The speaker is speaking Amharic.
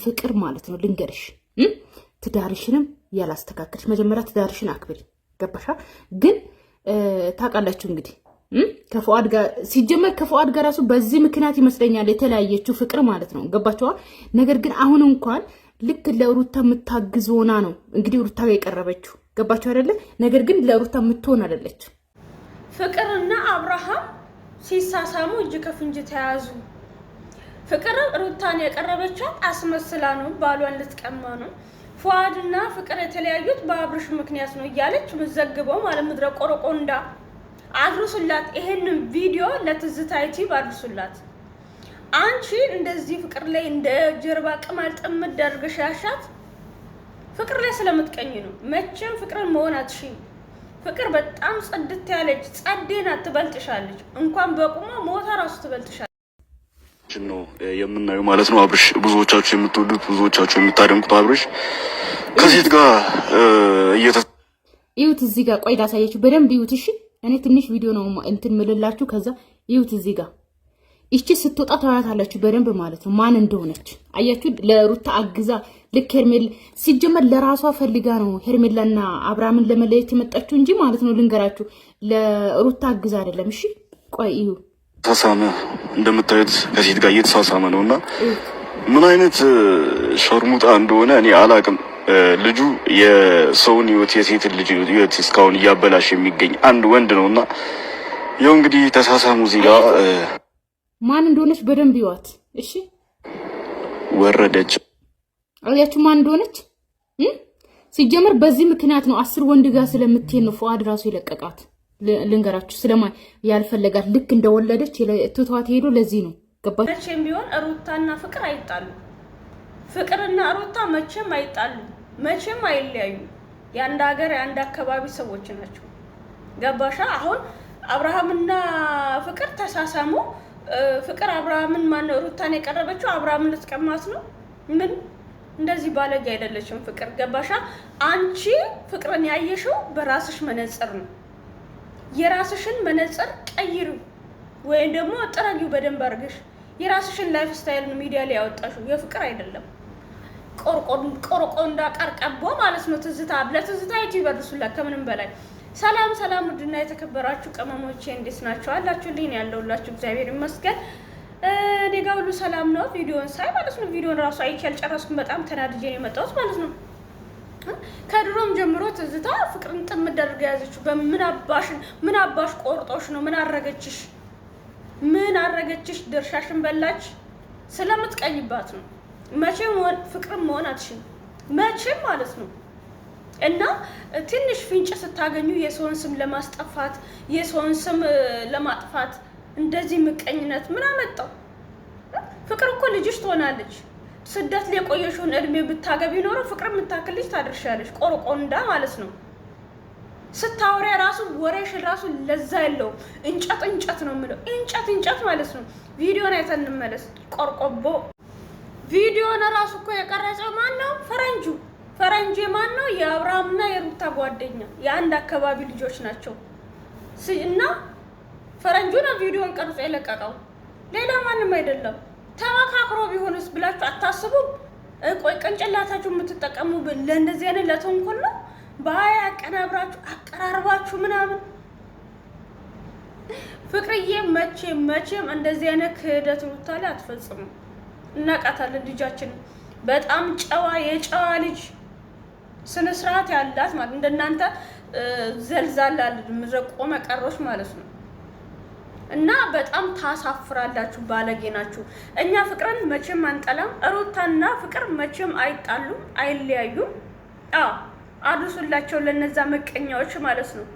ፍቅር ማለት ነው ልንገርሽ ትዳርሽንም ያላስተካከልሽ መጀመሪያ ትዳርሽን አክብሪ ገባሻ ግን ታውቃላችሁ እንግዲህ ከፉአድ ጋር ሲጀመር ከፉአድ ጋር ራሱ በዚህ ምክንያት ይመስለኛል የተለያየችው ፍቅር ማለት ነው ገባችዋ ነገር ግን አሁን እንኳን ልክ ለሩታ የምታግዝ ሆና ነው እንግዲህ ሩታ ጋር የቀረበችው ገባችሁ አይደለ ነገር ግን ለሩታ የምትሆን አይደለች ፍቅርና አብርሃም ሲሳሳሙ እጅ ከፍንጅ ተያዙ ፍቅር ሩታን የቀረበቻት አስመስላ ነው ባሏን ልትቀማ ነው ፉአድና ፍቅር የተለያዩት በአብርሽ ምክንያት ነው እያለች መዘግበው ማለት ምድረ ቆረቆንዳ አድርሱላት ይሄንን ቪዲዮ ለትዝታይቲ አድርሱላት አንቺ እንደዚህ ፍቅር ላይ እንደ ጀርባ ቅማል ጥምድ አድርገሽ ያሻት ፍቅር ላይ ስለምትቀኝ ነው መቼም ፍቅርን መሆን አትሽም ፍቅር በጣም ጽድት ያለች ጸዴና ትበልጥሻለች እንኳን በቁማ ሞታ ራሱ ትበልጥሻለች ነው የምናየው ማለት ነው አብርሽ ብዙዎቻችሁ የምትወዱት ብዙዎቻችሁ የምታደንቁት አብርሽ ከሴት ጋር ይሁት እዚህ ጋር ቆይ ላሳያችሁ በደንብ ይሁት እሺ እኔ ትንሽ ቪዲዮ ነው እንትን ምልላችሁ ከዛ ይሁት እዚህ ጋር እቺ ስትወጣ ታያታላችሁ በደንብ ማለት ነው ማን እንደሆነች አያችሁ ለሩታ አግዛ ልክ ሄርሜላ ሲጀመር ለራሷ ፈልጋ ነው ሄርሜላና አብርሃምን ለመለየት የመጣችው እንጂ ማለት ነው ልንገራችሁ ለሩታ አግዛ አይደለም እሺ ቆይ እዩ ተሳሳመ እንደምታዩት ከሴት ጋር እየተሳሳመ ነውና ምን አይነት ሸርሙጣ እንደሆነ እኔ አላቅም ልጁ የሰውን ህይወት የሴት ልጅ ህይወት እስካሁን እያበላሽ የሚገኝ አንድ ወንድ ነውና ያው እንግዲህ ተሳሳሙ እዚህ ጋር ማን እንደሆነች በደንብ ይዋት እሺ ወረደች አያችሁ ማን እንደሆነች ሲጀመር በዚህ ምክንያት ነው 10 ወንድ ጋር ስለምትሄድ ነው ፉአድ ራሱ ይለቀቃት ልንገራችሁ ስለማ ያልፈለጋት ልክ እንደወለደች ትቷት ሄዶ ለዚህ ነው ገባች መቼም ቢሆን ሩታና ፍቅር አይጣሉ ፍቅርና ሩታ መቼም አይጣሉ መቼም አይለያዩ ያንድ ሀገር ያንድ አካባቢ ሰዎች ናቸው ገባሻ አሁን አብርሃምና ፍቅር ተሳሳሙ ፍቅር አብርሃምን ማን ሩታን የቀረበችው አብርሃምን ልትቀማት ነው ምን እንደዚህ ባለጌ አይደለችም ፍቅር ገባሻ አንቺ ፍቅርን ያየሽው በራስሽ መነጽር ነው የራስሽን መነጽር ቀይሩ ወይ ደግሞ ጥራጊው በደንብ አርገሽ የራስሽን ላይፍ ስታይል ነው ሚዲያ ላይ ያወጣሽው የፍቅር አይደለም ቆርቆንዳ ቀርቀቦ ማለት ነው ትዝታ ለትዝታ ይበርሱላ ከምንም በላይ ሰላም ሰላም ውድና የተከበራችሁ ቀመሞቼ እንዴት ናችሁ አላችሁልኝ ያለውላችሁ እግዚአብሔር ይመስገን ዴጋው ሁሉ ሰላም ነው ቪዲዮን ሳይ ማለት ነው ቪዲዮን ራሱ አይቻል ጨረስኩ በጣም ተናድጄ ነው የመጣሁት ማለት ነው ከድሮም ጀምሮ ትዝታ ፍቅርን ጥምድ አድርጋ ያዘችው ምን አባሽ ቆርጦሽ ነው ምን አረገችሽ ድርሻሽን በላች ስለምትቀይባት ነው መቼም ፍቅርን መሆን አትሽም መቼም ማለት ነው እና ትንሽ ፍንጭ ስታገኙ የሰውን ስም ለማስጠፋት የሰውን ስም ለማጥፋት እንደዚህ ምቀኝነት ምን አመጣው ፍቅር እኮ ልጅሽ ትሆናለች ስደት ላይ ቆየሽውን እድሜ ብታገቢ ኖሮ ፍቅር የምታክልሽ ታደርሻለሽ ቆርቆንዳ ማለት ነው ስታወሪ ራሱ ወሬሽ ራሱ ለዛ ያለው እንጨት ነው ምለው እንጨት ማለት ነው ቪዲዮን አይተን እንመለስ ቆርቆቦ ቪዲዮን ራሱ እኮ የቀረጸው ማን ነው ፈረንጁ ማን ነው የአብርሃምና የሩታ ጓደኛ የአንድ አካባቢ ልጆች ናቸው እና ፈረንጁ ነው ቪዲዮን ቀርጾ የለቀቀው ሌላ ማንም አይደለም ተማካክሮ ቢሆንስ ብላችሁ አታስቡም ቆይ ቅንጭላታችሁ የምትጠቀሙ ለእንደዚህ አይነት ለተንኮል ነው ባያ አቀናብራችሁ አቀራርባችሁ ምናምን ፍቅርዬ መቼም እንደዚህ አይነት ክህደት ሩታ ላይ አትፈጽሙ እናቃታለን ልጃችን በጣም የጨዋ ልጅ ስነ ስርዓት ያላት ማለት እንደናንተ ዘልዛላ ምረቆ መቀሮች ማለት ነው እና በጣም ታሳፍራላችሁ ባለጌ ናችሁ እኛ ፍቅርን መቼም አንጠላም ሩታና ፍቅር መቼም አይጣሉም አይለያዩም አድርሱላቸው ለነዛ መቀኛዎች ማለት ነው